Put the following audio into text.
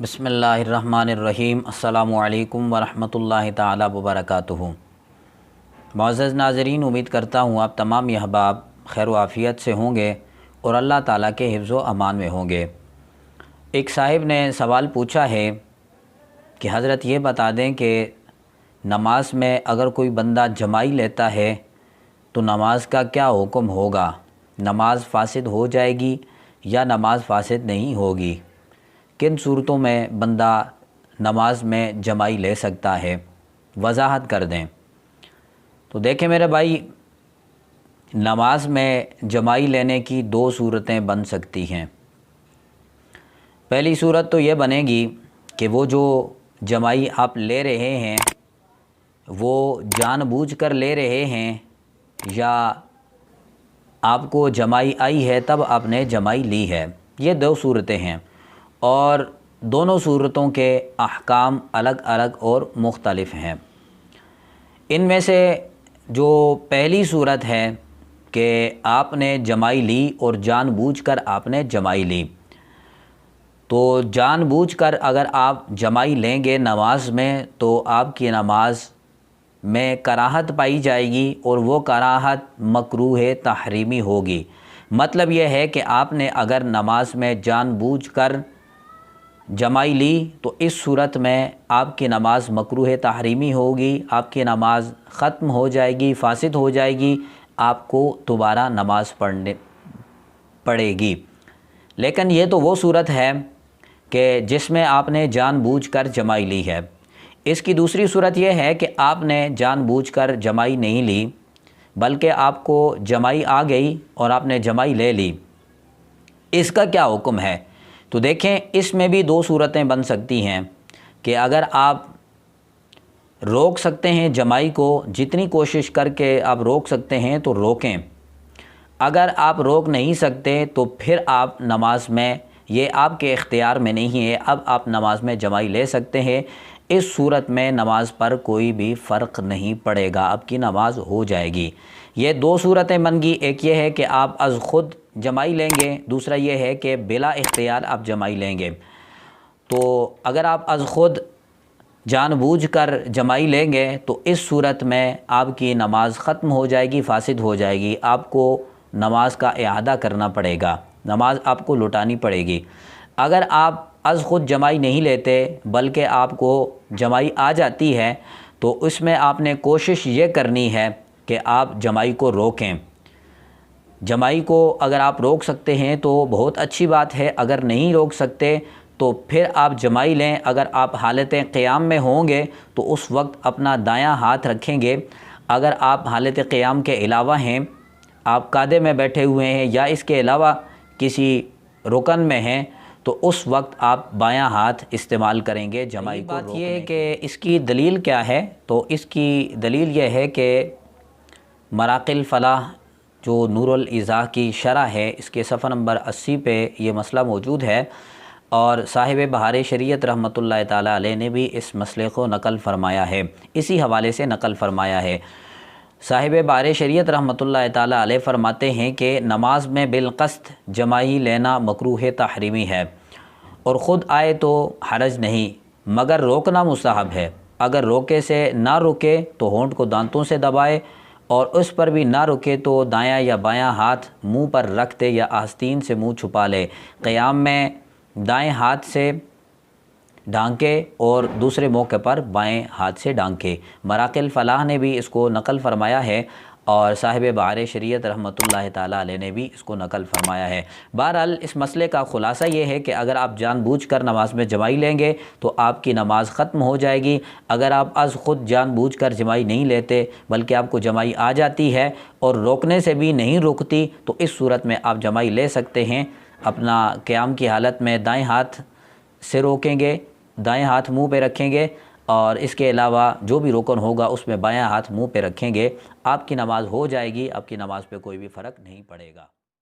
بسم اللہ الرحمن الرحیم۔ السلام علیکم ورحمۃ اللہ تعالی وبرکاتہ۔ معزز ناظرین، امید کرتا ہوں آپ تمام احباب خیر و عافیت سے ہوں گے اور اللہ تعالیٰ کے حفظ و امان میں ہوں گے۔ ایک صاحب نے سوال پوچھا ہے کہ حضرت یہ بتا دیں کہ نماز میں اگر کوئی بندہ جمائی لیتا ہے تو نماز کا کیا حکم ہوگا؟ نماز فاسد ہو جائے گی یا نماز فاسد نہیں ہوگی؟ کن صورتوں میں بندہ نماز میں جمائی لے سکتا ہے؟ وضاحت کر دیں۔ تو دیکھیں میرے بھائی، نماز میں جمائی لینے کی دو صورتیں بن سکتی ہیں۔ پہلی صورت تو یہ بنے گی کہ وہ جو جمائی آپ لے رہے ہیں وہ جان بوجھ کر لے رہے ہیں یا آپ کو جمائی آئی ہے تب آپ نے جمائی لی ہے۔ یہ دو صورتیں ہیں اور دونوں صورتوں کے احکام الگ الگ اور مختلف ہیں۔ ان میں سے جو پہلی صورت ہے کہ آپ نے جمائی لی اور جان بوجھ کر آپ نے جمائی لی، تو جان بوجھ کر اگر آپ جمائی لیں گے نماز میں تو آپ کی نماز میں کراہت پائی جائے گی اور وہ کراہت مکروہ تحریمی ہوگی۔ مطلب یہ ہے کہ آپ نے اگر نماز میں جان بوجھ کر جمائی لی تو اس صورت میں آپ کی نماز مکروہ تحریمی ہوگی، آپ کی نماز ختم ہو جائے گی، فاسد ہو جائے گی، آپ کو دوبارہ نماز پڑھے گی۔ لیکن یہ تو وہ صورت ہے کہ جس میں آپ نے جان بوجھ کر جمائی لی ہے۔ اس کی دوسری صورت یہ ہے کہ آپ نے جان بوجھ کر جمائی نہیں لی بلکہ آپ کو جمائی آ گئی اور آپ نے جمائی لے لی۔ اس کا کیا حکم ہے؟ تو دیکھیں، اس میں بھی دو صورتیں بن سکتی ہیں کہ اگر آپ روک سکتے ہیں جمائی کو، جتنی کوشش کر کے آپ روک سکتے ہیں تو روکیں۔ اگر آپ روک نہیں سکتے تو پھر آپ نماز میں، یہ آپ کے اختیار میں نہیں ہے، اب آپ نماز میں جمائی لے سکتے ہیں۔ اس صورت میں نماز پر کوئی بھی فرق نہیں پڑے گا، آپ کی نماز ہو جائے گی۔ یہ دو صورتیں بن گئی، ایک یہ ہے کہ آپ از خود جمائی لیں گے، دوسرا یہ ہے کہ بلا اختیار آپ جمائی لیں گے۔ تو اگر آپ از خود جان بوجھ کر جمائی لیں گے تو اس صورت میں آپ کی نماز ختم ہو جائے گی، فاسد ہو جائے گی، آپ کو نماز کا اعادہ کرنا پڑے گا، نماز آپ کو لوٹانی پڑے گی۔ اگر آپ از خود جمائی نہیں لیتے بلکہ آپ کو جمائی آ جاتی ہے تو اس میں آپ نے کوشش یہ کرنی ہے کہ آپ جمائی کو روکیں۔ جمائی کو اگر آپ روک سکتے ہیں تو بہت اچھی بات ہے، اگر نہیں روک سکتے تو پھر آپ جمائی لیں۔ اگر آپ حالت قیام میں ہوں گے تو اس وقت اپنا دایاں ہاتھ رکھیں گے۔ اگر آپ حالت قیام کے علاوہ ہیں، آپ قعدے میں بیٹھے ہوئے ہیں یا اس کے علاوہ کسی رکن میں ہیں تو اس وقت آپ بایاں ہاتھ استعمال کریں گے جمائی کو روکنے کی۔ بات یہ ہے کہ اس کی دلیل کیا ہے؟ تو اس کی دلیل یہ ہے کہ مراقِ الفلاح جو نور الایضاح کی شرح ہے، اس کے صفحہ نمبر 80 پہ یہ مسئلہ موجود ہے اور صاحب بہار شریعت رحمۃ اللہ تعالیٰ علیہ نے بھی اس مسئلے کو نقل فرمایا ہے، اسی حوالے سے نقل فرمایا ہے۔ صاحب بہار شریعت رحمۃ اللہ تعالیٰ علیہ فرماتے ہیں کہ نماز میں بالقصد جمائی لینا مکروہ تحریمی ہے اور خود آئے تو حرج نہیں، مگر روکنا مستحب ہے۔ اگر روکے سے نہ رکے تو ہونٹ کو دانتوں سے دبائے اور اس پر بھی نہ رکے تو دایاں یا بایاں ہاتھ منہ پر رکھ دے یا آستین سے منہ چھپا لے۔ قیام میں دائیں ہاتھ سے ڈھانکے اور دوسرے موقع پر بائیں ہاتھ سے ڈھانکے۔ مراقِ الفلاح نے بھی اس کو نقل فرمایا ہے اور صاحب بہار شریعت رحمۃ اللہ تعالیٰ علیہ نے بھی اس کو نقل فرمایا ہے۔ بہرحال اس مسئلے کا خلاصہ یہ ہے کہ اگر آپ جان بوجھ کر نماز میں جمائی لیں گے تو آپ کی نماز ختم ہو جائے گی۔ اگر آپ از خود جان بوجھ کر جمائی نہیں لیتے بلکہ آپ کو جمائی آ جاتی ہے اور روکنے سے بھی نہیں رکتی تو اس صورت میں آپ جمائی لے سکتے ہیں۔ اپنا قیام کی حالت میں دائیں ہاتھ سے روکیں گے، دائیں ہاتھ منہ پہ رکھیں گے اور اس کے علاوہ جو بھی رکن ہوگا اس میں بایاں ہاتھ منہ پہ رکھیں گے، آپ کی نماز ہو جائے گی، آپ کی نماز پہ کوئی بھی فرق نہیں پڑے گا۔